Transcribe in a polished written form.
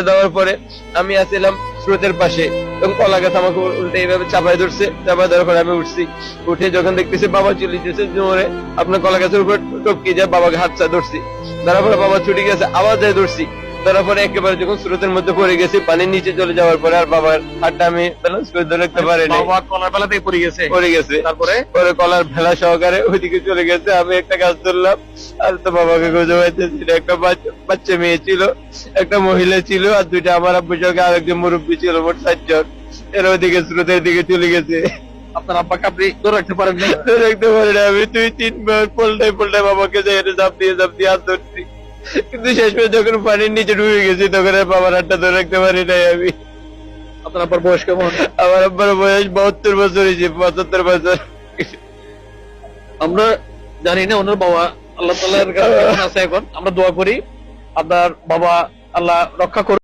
দেওয়ার পরে আমি আসছিলাম স্রোতের পাশে, এবং কলা গাছ আমাকে উল্টে এইভাবে চাপাই ধরছে। চাপাই ধরার পরে আমি উঠছি, উঠে যখন দেখতেছি বাবা চলে যেতেছে জোরে, আপনার কলা গাছের উপর টপকে যায়, বাবাকে হাত চা ধরছি। ধরার পরে বাবা ছুটে গেছে, আবার যায় ধরছি। ধরার পরে একেবারে যখন স্রোতের মধ্যে পড়ে গেছি, পানির নিচে চলে যাওয়ার পরে আর বাবার হাতটা আমি ব্যালেন্স করে ধরে রাখতে পারিনি। বাবা কলার বেলা থেকে পড়ে গেছে। তারপরে পরে কলার ভেলা সহকারে ওইদিকে চলে গেছে। আমি একটা গাছ ধরলাম, আর তো বাবাকে খুঁজে পাইতেছিল। একটা বাচ্চা মেয়ে ছিল, একটা মহিলা ছিল, আর দুইটা আমার আব্বুর সঙ্গে আরেকজন মুরব্বী ছিল, মোট 4 জন। এরা ওইদিকে স্রোতের দিকে চলে গেছে। আপনার আব্বাকে আপনি ধরে রাখতে পারেন নাই? ধরে রাখতে পারি না। আমি 2-3 বার পল্টায় বাবাকে যাই চাপ দিয়ে হাত ধরছি, কিন্তু শেষ পর্যন্ত যখন পানির নিচে ডুবে গেছি তখন আর বাবার হাতটা ধরে রাখতে পারি নাই আমি। আপনার আব্বার বয়স কেমন? আমার আব্বার বয়স 72 বছর হয়েছে, 75 বছর। আমরা জানি না ওনার বাবা আল্লাহ তাআলার কাছে কেমন আছে এখন। আমরা দোয়া করি আপনার বাবা আল্লাহ রক্ষা করুন।